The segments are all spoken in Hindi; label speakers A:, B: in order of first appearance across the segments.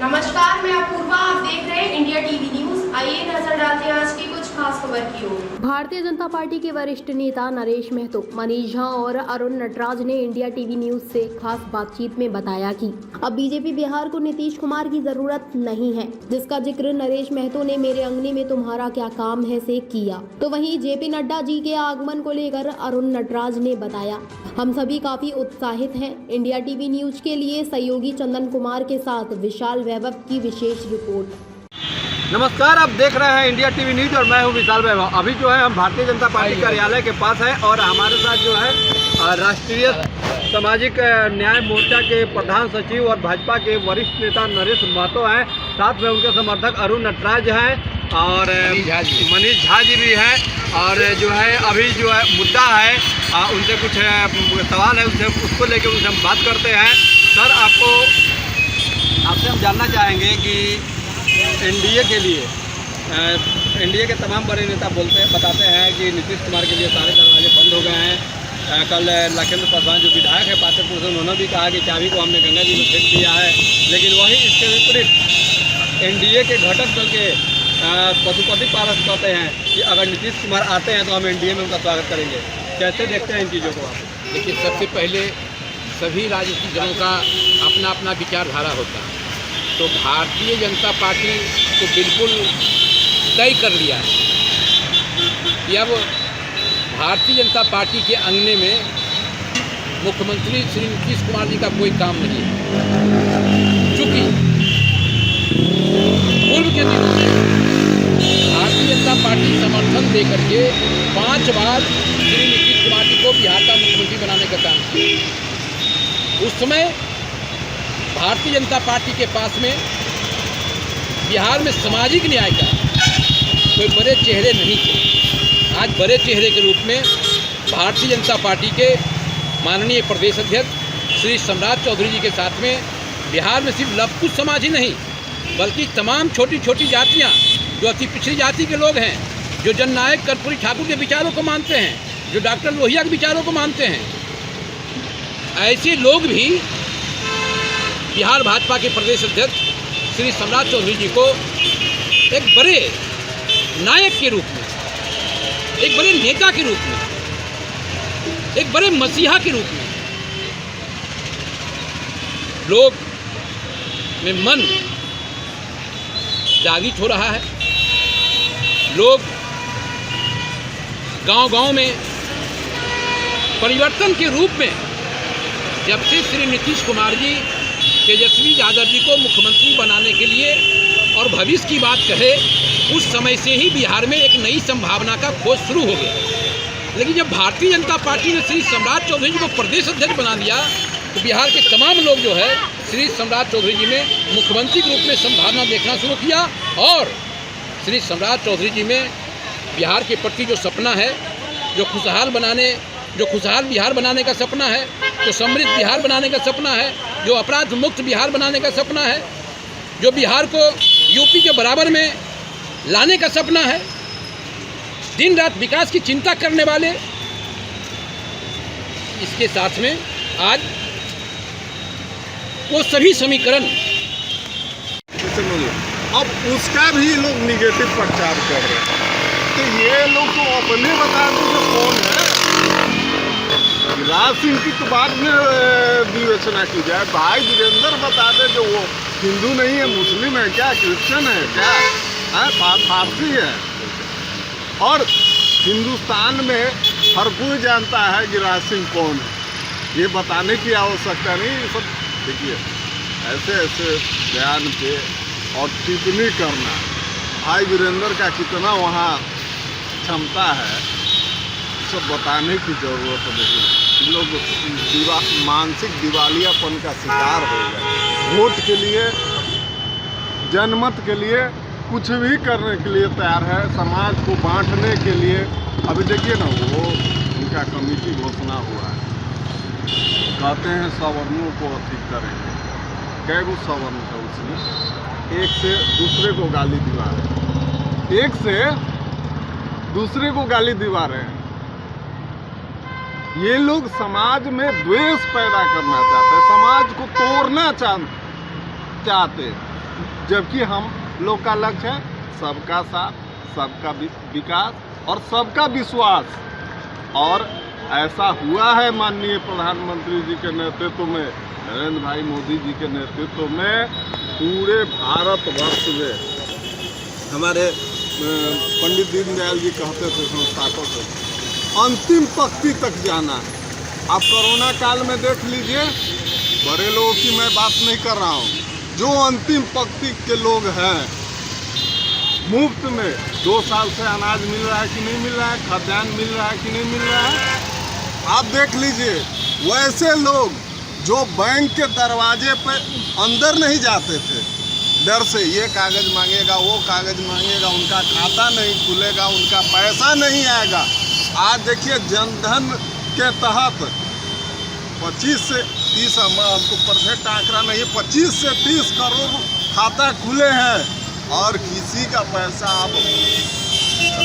A: नमस्कार, मैं अपूर्वा। आप देख रहे हैं इंडिया टीवी न्यूज। आइए नजर डालते हैं आज की कुछ खास खबर की ओर।
B: भारतीय जनता पार्टी के वरिष्ठ नेता नरेश महतो, मनीष झा और अरुण नटराज ने इंडिया टीवी न्यूज से खास बातचीत में बताया कि अब बीजेपी बिहार को नीतीश कुमार की जरूरत नहीं है, जिसका जिक्र नरेश महतो ने मेरे अंगने में तुम्हारा क्या काम है से किया। तो वहीं जेपी नड्डा जी के आगमन को लेकर अरुण नटराज ने बताया, हम सभी काफी उत्साहित हैं। इंडिया टीवी न्यूज के लिए सहयोगी चंदन कुमार के साथ विशाल वैभव की विशेष रिपोर्ट।
C: नमस्कार, आप देख रहे हैं इंडिया टीवी न्यूज और मैं हूं विशाल वैभव। अभी जो है हम भारतीय जनता पार्टी कार्यालय के पास है और हमारे साथ जो है राष्ट्रीय सामाजिक न्याय मोर्चा के प्रधान सचिव और भाजपा के वरिष्ठ नेता नरेश महतो हैं। साथ में उनके समर्थक अरुण नटराज हैं और मनीष झा जी भी हैं। और जो है अभी जो है मुद्दा है उनसे कुछ सवाल है, उसको लेकर उनसे हम बात करते हैं। सर, आपसे हम जानना चाहेंगे कि एनडीए के लिए एनडीए के तमाम बड़े नेता बताते हैं कि नीतीश कुमार के लिए सारे दरवाजे बंद हो गए हैं। कल लखेंद्र पासवान जो विधायक है पातेपुर से, उन्होंने भी कहा कि चाबी को हमने गंगा जी में फेंक दिया है। लेकिन वही इसके विपरीत एनडीए के घटक दल के पशुपति पारस कहते हैं कि अगर नीतीश कुमार आते हैं तो हम एनडीए में उनका स्वागत करेंगे। कैसे देखते हैं इन चीज़ों को आप?
D: देखिए, सबसे पहले सभी राजनीतिक दलों का अपना अपना विचारधारा होता है। तो भारतीय जनता पार्टी को बिल्कुल तय कर लिया है कि अब भारतीय जनता पार्टी के अंगने में मुख्यमंत्री श्री नीतीश कुमार जी का कोई काम नहीं है। चूँकि पूर्व के दिनों में भारतीय जनता पार्टी समर्थन दे करके 5 बार श्री नीतीश कुमार जी को बिहार का मुख्यमंत्री बनाने का काम किया। उस समय भारतीय जनता पार्टी के पास में बिहार में सामाजिक न्याय का कोई बड़े चेहरे नहीं थे। आज बड़े चेहरे के रूप में भारतीय जनता पार्टी के माननीय प्रदेश अध्यक्ष श्री सम्राट चौधरी जी के साथ में बिहार में सिर्फ लवकुश समाज ही नहीं बल्कि तमाम छोटी छोटी जातियां, जो अति पिछड़ी जाति के लोग हैं, जो जननायक कर्पूरी ठाकुर के विचारों को मानते हैं, जो डॉक्टर लोहिया के विचारों को मानते हैं, ऐसे लोग भी बिहार भाजपा के प्रदेश अध्यक्ष श्री सम्राट चौधरी जी को एक बड़े नायक के रूप में, एक बड़े नेता के रूप में, एक बड़े मसीहा के रूप में लोग में मन जागृत हो रहा है। लोग गांव-गांव में परिवर्तन के रूप में, जब से श्री नीतीश कुमार जी तेजस्वी यादव जी को मुख्यमंत्री बनाने के लिए और भविष्य की बात कहे, उस समय से ही बिहार में एक नई संभावना का खोज शुरू हो गया। लेकिन जब भारतीय जनता पार्टी ने श्री सम्राट चौधरी जी को प्रदेश अध्यक्ष बना दिया तो बिहार के तमाम लोग जो है श्री सम्राट चौधरी जी में मुख्यमंत्री के रूप में संभावना देखना शुरू किया। और श्री सम्राट चौधरी जी में बिहार के प्रति जो सपना है, जो खुशहाल बिहार बनाने का सपना है, जो समृद्ध बिहार बनाने का सपना है, जो अपराध मुक्त बिहार बनाने का सपना है, जो बिहार को यूपी के बराबर में लाने का सपना है, दिन रात विकास की चिंता करने वाले, इसके साथ में आज वो सभी समीकरण,
E: अब उसका भी लोग निगेटिव प्रचार कर रहे हैं। तो ये लोग तो अपने बता दें जो कौन है। राज सिंह की तो बाद में विवेचना की जाए। भाई वीरेंद्र बता दे जो वो हिंदू नहीं है, मुस्लिम है क्या, क्रिश्चियन है क्या, फारसी है। और हिंदुस्तान में हर कोई जानता है कि राज सिंह कौन है, ये बताने की आवश्यकता नहीं। ये सब देखिए, ऐसे ऐसे बयान पे और टिप्पणी करना, भाई वीरेंद्र का कितना वहाँ क्षमता है, सब बताने की ज़रूरत नहीं। लोग मानसिक दिवालियापन का शिकार हो गए। वोट के लिए, जनमत के लिए कुछ भी करने के लिए तैयार है, समाज को बांटने के लिए। अभी देखिए ना, वो उनका कमेटी घोषणा हुआ है, कहते हैं सवर्णों को अधिक करेंगे। कै गो सवर्ण है उसमें, एक से दूसरे को गाली दिवा रहे हैं, एक से दूसरे को गाली दिवा रहे हैं। ये लोग समाज में द्वेष पैदा करना चाहते हैं, समाज को तोड़ना चाहते हैं। जबकि हम लोग का लक्ष्य है सबका साथ, सबका विकास और सबका विश्वास। और ऐसा हुआ है माननीय प्रधानमंत्री जी के नेतृत्व में, नरेंद्र भाई मोदी जी के नेतृत्व में पूरे भारतवर्ष में। हमारे पंडित दीनदयाल जी कहते थे संस्थापक, अंतिम पंक्ति तक जाना है। आप कोरोना काल में देख लीजिए, बड़े लोगों की मैं बात नहीं कर रहा हूँ, जो अंतिम पंक्ति के लोग हैं, मुफ्त में 2 साल से अनाज मिल रहा है कि नहीं मिल रहा है, खाद्यान्न मिल रहा है कि नहीं मिल रहा है, आप देख लीजिए। वैसे लोग जो बैंक के दरवाजे पर अंदर नहीं जाते थे, डर से ये कागज़ मांगेगा, वो कागज़ मांगेगा, उनका खाता नहीं खुलेगा, उनका पैसा नहीं आएगा। आज देखिए जनधन के तहत 25 से 30, हमको परफेक्ट आंकड़ा नहीं, 25 से 30 करोड़ खाता खुले हैं और किसी का पैसा अब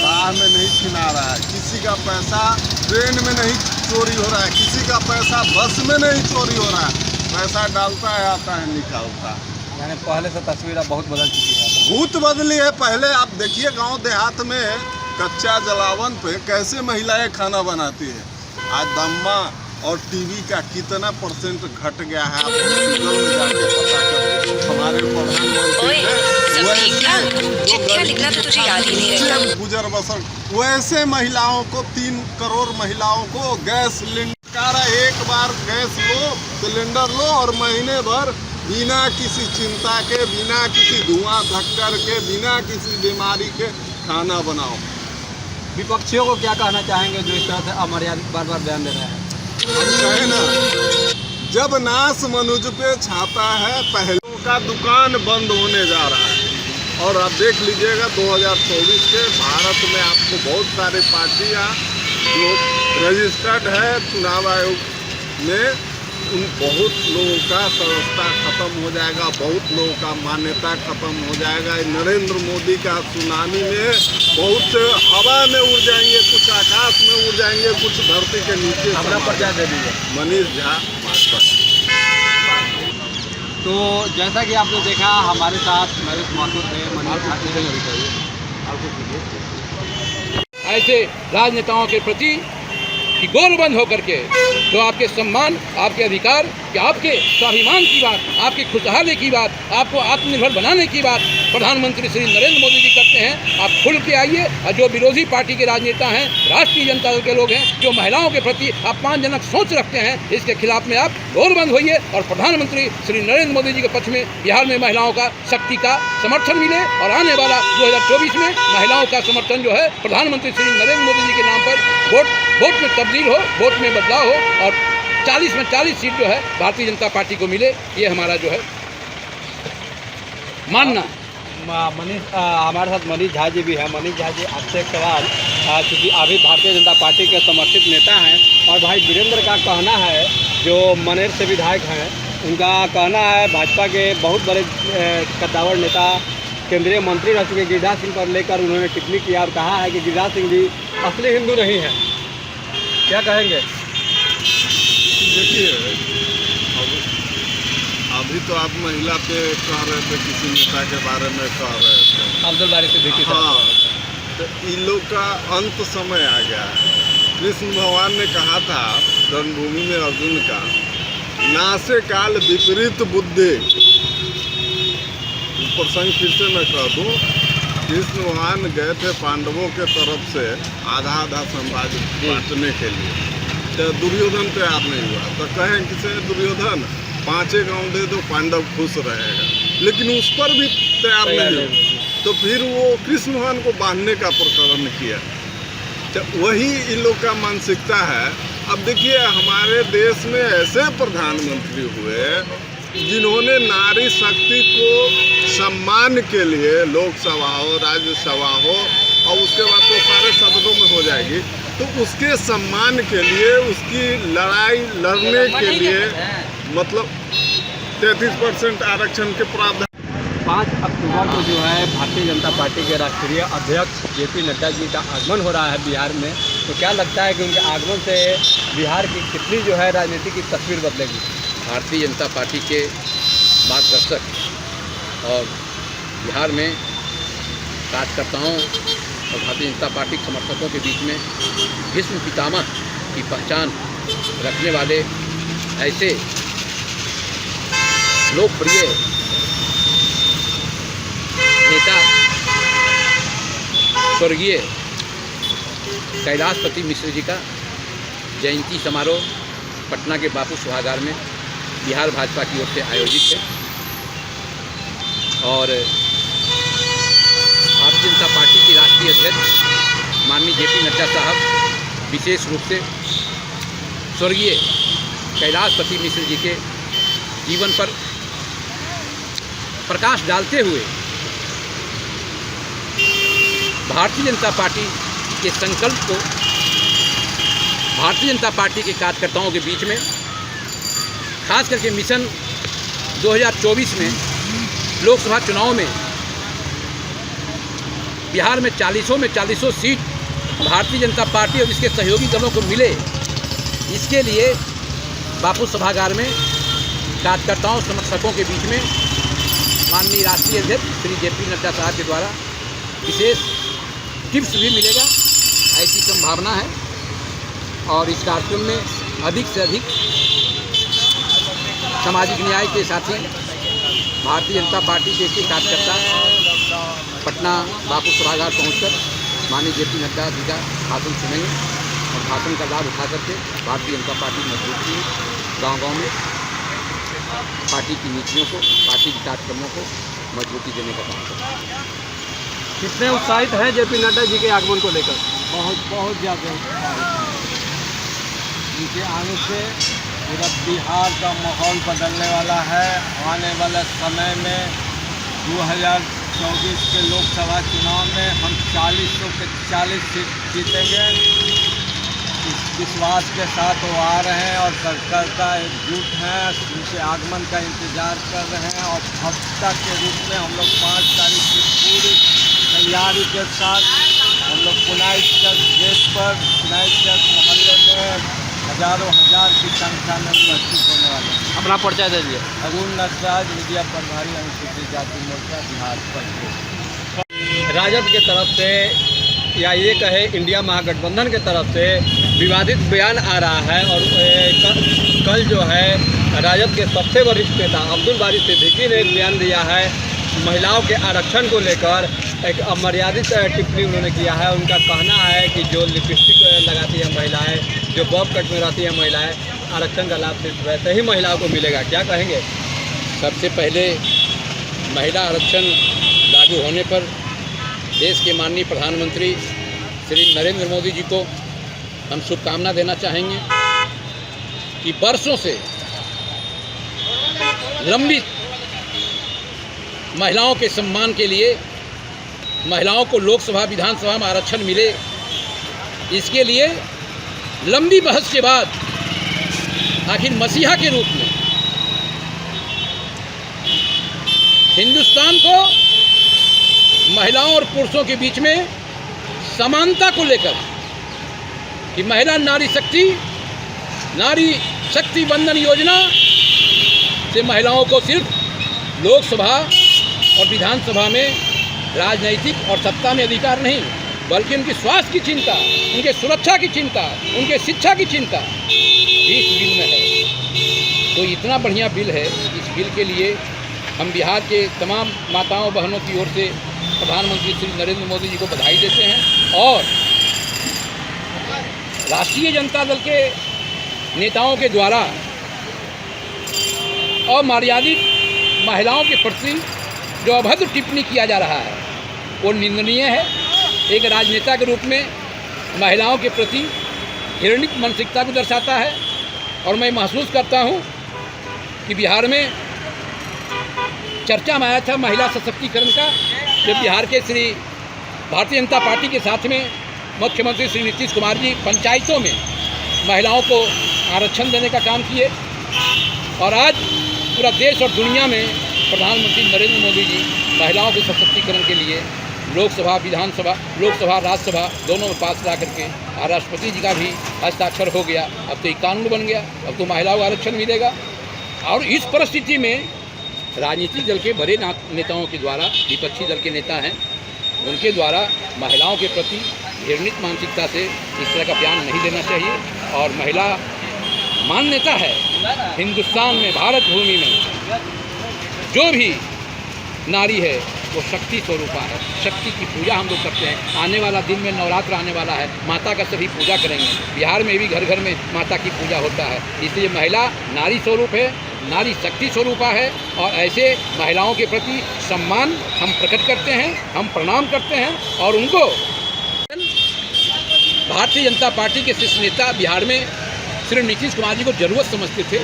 E: राह में नहीं छिना रहा है, किसी का पैसा ट्रेन में नहीं चोरी हो रहा है, किसी का पैसा बस में नहीं चोरी हो रहा है। पैसा डालता है, आता है, निकालता है।
C: यानी पहले से तस्वीर अब बहुत बदल चुकी है।
E: बहुत बदली है। पहले आप देखिए गांव देहात में कच्चा जलावन पे कैसे महिलाएं खाना बनाती है। आज दम्मा और टीवी का कितना % घट गया है, आप हॉस्पिटल में जाके पता करें। हमारे प्रधानमंत्री
F: चिट्ठियां लिखना तो तुझे याद ही नहीं रहता।
E: गुजर बसर वैसे महिलाओं को 3 करोड़ महिलाओं को गैस सिलेंडर, एक बार गैस लो, सिलेंडर लो और महीने भर बिना किसी चिंता के, बिना किसी धुआं धक्कर के, बिना किसी बीमारी के खाना बनाओ।
C: विपक्षियों को क्या कहना चाहेंगे जो इस तरह से अमर्यादित बार बार बयान दे रहे हैं?
E: हम कहें ना, जब नाश मनुज पे छाता है, पहलों का दुकान बंद होने जा रहा है। और आप देख लीजिएगा 2024 के भारत में आपको बहुत सारी पार्टियां जो रजिस्टर्ड है चुनाव आयोग में, उन बहुत लोगों का सदस्यता खत्म हो जाएगा, बहुत लोगों का मान्यता खत्म हो जाएगा। नरेंद्र मोदी का सुनामी में बहुत हवा में उड़ जाएंगे, कुछ आकाश में उड़ जाएंगे, कुछ धरती के नीचे।
C: अपना परिचय दे दीजिए।
E: मनीष झा, भाजपा।
C: तो जैसा कि आपने देखा हमारे साथ नरेश माथुर थे, मनीष झा थे।
D: ऐसे राजनेताओं के प्रति कि गोलबंद होकर के जो आपके सम्मान, आपके अधिकार, कि आपके स्वाभिमान की बात, आपकी खुशहाली की बात, आपको आत्मनिर्भर बनाने की बात प्रधानमंत्री श्री नरेंद्र मोदी जी करते हैं। आप खुल के आइए। और जो विरोधी पार्टी के राजनेता हैं, राष्ट्रीय जनता दल के लोग हैं, जो महिलाओं के प्रति अपमानजनक सोच रखते हैं, इसके खिलाफ में आप गोलबंद होइए और प्रधानमंत्री श्री नरेंद्र मोदी जी के पक्ष में बिहार में महिलाओं का शक्ति का समर्थन मिले। और आने वाला 2024 में महिलाओं का समर्थन जो है प्रधानमंत्री श्री नरेंद्र मोदी जी के नाम पर वोट में तब्दील हो, वोट में बदलाव हो और 40 में 40 सीट जो है भारतीय जनता पार्टी को मिले। ये हमारा जो है मानना।
C: हमारे साथ मनीष झा जी भी हैं। मनीष झा जी, आपसे एक सवाल, क्योंकि अभी भारतीय जनता पार्टी के समर्थित नेता हैं और भाई वीरेंद्र का कहना है, जो मनेर से विधायक हैं, उनका कहना है भाजपा के बहुत बड़े कद्दावर नेता केंद्रीय मंत्री रह चुके गिरिराज सिंह पर लेकर उन्होंने टिप्पणी किया और कहा है कि गिरिराज सिंह भी असली हिंदू नहीं है। क्या कहेंगे?
E: देखिए, अभी तो आप महिला पे कह रहे थे, किसी नेता के बारे में कह रहे थे,
C: अब्दुल बारी सिद्दीकी।
E: हाँ, तो इन लोग का अंत समय आ गया है। कृष्ण भगवान ने कहा था रणभूमि में अर्जुन का, नासे काल विपरीत बुद्धि। प्रसंग फिर से मैं कह दूँ, कृष्ण भगवान गए थे पांडवों के तरफ से आधा आधा साम्राज्य बांटने के लिए, तो दुर्योधन तैयार नहीं हुआ। तो कहें किसे, दुर्योधन 5 गांव दे दो, पांडव खुश रहेगा, लेकिन उस पर भी तैयार नहीं हुआ। तो फिर वो कृष्ण भगवान को बांधने का प्रकरण किया। तो वही इन लोग का मानसिकता है। अब देखिए, हमारे देश में ऐसे प्रधानमंत्री हुए जिन्होंने नारी शक्ति को सम्मान के लिए, लोकसभा हो, राज्यसभा हो, और उसके बाद तो सारे सदनों में हो जाएगी, तो उसके सम्मान के लिए, उसकी लड़ाई लड़ने के लिए, मतलब 33% आरक्षण के प्रावधान।
C: 5 अक्टूबर को जो है भारतीय जनता पार्टी के राष्ट्रीय अध्यक्ष JP नड्डा जी का आगमन हो रहा है बिहार में। तो क्या लगता है कि उनके आगमन से बिहार की कितनी जो है राजनीति की तस्वीर बदलेगी?
D: भारतीय जनता पार्टी के मार्गदर्शक और बिहार में कार्यकर्ताओं और भारतीय जनता पार्टी के समर्थकों के बीच में भीष्म पितामह की पहचान रखने वाले ऐसे लोकप्रिय नेता स्वर्गीय कैलाशपति मिश्र जी का जयंती समारोह पटना के बापू सभागार में बिहार भाजपा की ओर से आयोजित है और भारतीय जनता पार्टी के राष्ट्रीय अध्यक्ष माननीय जेपी नड्डा साहब विशेष रूप से स्वर्गीय कैलाशपति मिश्र जी के जीवन पर प्रकाश डालते हुए भारतीय जनता पार्टी के संकल्प को भारतीय जनता पार्टी के कार्यकर्ताओं के बीच में खास करके मिशन 2024 में लोकसभा चुनाव में बिहार में 40 सीट भारतीय जनता पार्टी और इसके सहयोगी दलों को मिले, इसके लिए बापू सभागार में कार्यकर्ताओं समर्थकों के बीच में माननीय राष्ट्रीय अध्यक्ष श्री जेपी नड्डा साहब के द्वारा विशेष टिप्स भी मिलेगा, ऐसी संभावना है। और इस कार्यक्रम में अधिक से अधिक सामाजिक न्याय के साथी भारतीय जनता पार्टी के कार्यकर्ता पटना बापू सभागार पहुंचकर माननीय जेपी नड्डा जी का भाषण सुनेंगे और भाषण का लाभ उठा करके भारतीय जनता पार्टी मजबूती गांव-गांव में पार्टी की नीतियों को, पार्टी के कार्यक्रमों को मजबूती देने का काम करें।
C: कितने उत्साहित हैं जेपी नड्डा जी के आगमन को लेकर?
E: बहुत ज़्यादा इनके आने से पूरा बिहार का माहौल बदलने वाला है। आने वाले समय में 2024 के लोकसभा चुनाव में हम 40 के 40 सीट जीतेंगे। इस विश्वास के साथ वो आ रहे हैं और कार्यकर्ता एकजुट हैं, उनके आगमन का इंतज़ार कर रहे हैं और भव्यता के रूप में हम लोग 5 तारीख की पूरी तैयारी के साथ हम लोग पुनाई चौक गेट पर, पुनाई चौक मोहल्ले में हजारों हजार की संख्या में उपस्थित होने वाले हैं।
C: अपना परिचय दे दीजिए।
E: अरुण नटराज, मीडिया प्रभारी, अनुसूचित जाति मोर्चा बिहार प्रदेश।
C: राजद के तरफ से या ये कहे इंडिया महागठबंधन के तरफ से विवादित बयान आ रहा है और कल जो है राजद के सबसे वरिष्ठ नेता अब्दुल बारी सिद्दीकी ने एक बयान दिया है महिलाओं के आरक्षण को लेकर। एक अमर्यादित टिप्पणी उन्होंने किया है। उनका कहना है कि जो लिपस्टिक लगाती है महिलाएं, जो बॉब कट में रहती है महिलाएं, आरक्षण का लाभ सिर्फ वैसे ही महिलाओं को मिलेगा। क्या कहेंगे?
D: सबसे पहले महिला आरक्षण लागू होने पर देश के माननीय प्रधानमंत्री श्री नरेंद्र मोदी जी को हम शुभकामना देना चाहेंगे कि वर्षों से लंबित महिलाओं के सम्मान के लिए महिलाओं को लोकसभा विधानसभा में आरक्षण मिले, इसके लिए लंबी बहस के बाद आखिर मसीहा के रूप में हिंदुस्तान को महिलाओं और पुरुषों के बीच में समानता को लेकर कि महिला नारी शक्ति वंदन योजना से महिलाओं को सिर्फ लोकसभा और विधानसभा में राजनीतिक और सत्ता में अधिकार नहीं, बल्कि उनकी स्वास्थ्य की चिंता, उनके सुरक्षा की चिंता, उनके शिक्षा की चिंता इस बिल में है। तो इतना बढ़िया बिल है। इस बिल के लिए हम बिहार के तमाम माताओं बहनों की ओर से प्रधानमंत्री श्री नरेंद्र मोदी जी को बधाई देते हैं और राष्ट्रीय जनता दल के नेताओं के द्वारा अमर्यादित महिलाओं के प्रति जो अभद्र टिप्पणी किया जा रहा है वो निंदनीय है। एक राजनेता के रूप में महिलाओं के प्रति घृणित मानसिकता को दर्शाता है और मैं महसूस करता हूँ कि बिहार में चर्चा में आया था महिला सशक्तिकरण का, जब बिहार के श्री भारतीय जनता पार्टी के साथ में मुख्यमंत्री श्री नीतीश कुमार जी पंचायतों में महिलाओं को आरक्षण देने का काम किए और आज पूरा देश और दुनिया में प्रधानमंत्री नरेंद्र मोदी जी महिलाओं के सशक्तिकरण के लिए लोकसभा राज्यसभा दोनों में पास ला करके राष्ट्रपति जी का भी हस्ताक्षर हो गया। अब तो एक कानून बन गया, अब तो महिलाओं को आरक्षण मिलेगा। और इस परिस्थिति में राजनीतिक दल के बड़े नेताओं के द्वारा, विपक्षी दल के नेता हैं, उनके द्वारा महिलाओं के प्रति घृणित मानसिकता से इस तरह का बयान नहीं देना चाहिए। और महिला मान्यता है हिंदुस्तान में, भारत भूमि में जो भी नारी है वो शक्ति स्वरूपा है। शक्ति की पूजा हम लोग करते हैं। आने वाला दिन में नवरात्र आने वाला है, माता का सभी पूजा करेंगे। बिहार में भी घर घर में माता की पूजा होता है। इसलिए महिला नारी स्वरूप है, नारी शक्ति स्वरूपा है। और ऐसे महिलाओं के प्रति सम्मान हम प्रकट करते हैं, हम प्रणाम करते हैं। और उनको भारतीय जनता पार्टी के शीर्ष नेता बिहार में श्री नीतीश कुमार जी को जरूरत समझते थे।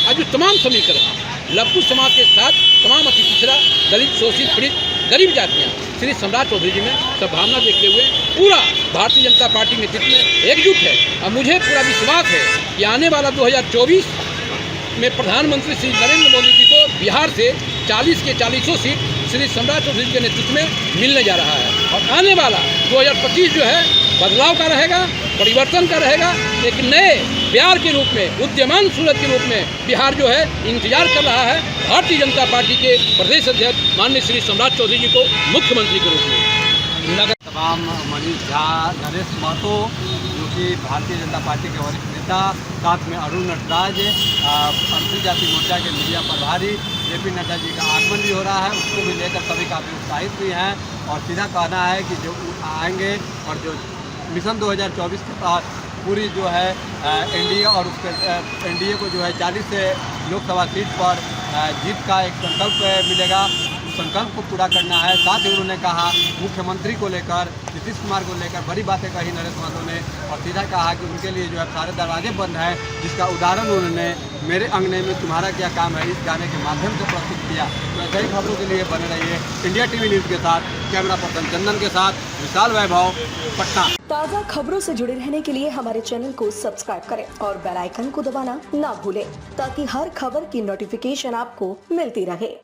D: आज जो तमाम समीकरण लघु समाज के साथ तमाम अति पिछड़ा, दलित, शोषित, पीड़ित, गरीब जातियाँ श्री सम्राट चौधरी जी में सद्भावना देखते हुए पूरा भारतीय जनता पार्टी नेतृत्व में एकजुट है। और मुझे पूरा विश्वास है कि आने वाला 2024 में प्रधानमंत्री श्री नरेंद्र मोदी जी को बिहार से 40 के 40 सीट श्री सम्राट चौधरी के नेतृत्व में मिलने जा रहा है। और आने वाला 2025 जो है बदलाव का रहेगा, परिवर्तन का रहेगा। एक नए प्यार के रूप में, उद्यमान सूरत के रूप में बिहार जो है इंतजार कर रहा है भारतीय जनता पार्टी के प्रदेश अध्यक्ष माननीय श्री सम्राट चौधरी जी को मुख्यमंत्री के रूप में।
C: नगर तमाम मनीष झा, नरेश महतो जो कि भारतीय जनता पार्टी के वरिष्ठ नेता, साथ में अरुण नटराज, अनुसूचित जाति मोर्चा के मीडिया प्रभारी JP नड्डा जी का आगमन भी हो रहा है। उसको भी लेकर सभी काफ़ी उत्साहित भी हैं। और सीधा कहना है कि जो आएंगे और जो मिशन 2024 के तहत पूरी जो है एनडीए और उसके एनडीए को जो है 40 से लोकसभा सीट पर जीत का एक संकल्प मिलेगा। उस संकल्प को पूरा करना है। साथ ही उन्होंने कहा मुख्यमंत्री को लेकर, नीतीश कुमार को लेकर बड़ी बातें कही नरेश महतो ने। और सीधा कहा कि उनके लिए जो है सारे दरवाजे बंद हैं, जिसका उदाहरण उन्होंने मेरे अंगने में तुम्हारा क्या काम है इस गाने के माध्यम से प्रस्तुत किया। तो ऐसे ही खबरों के लिए बने रहिए इंडिया TV न्यूज़ के साथ। कैमरा पर्सन चंदन के साथ विशाल वैभव, पटना।
G: ताज़ा खबरों से जुड़े रहने के लिए हमारे चैनल को सब्सक्राइब करें और बेल आइकन को दबाना ना भूलें, ताकि हर खबर की नोटिफिकेशन आपको मिलती रहे।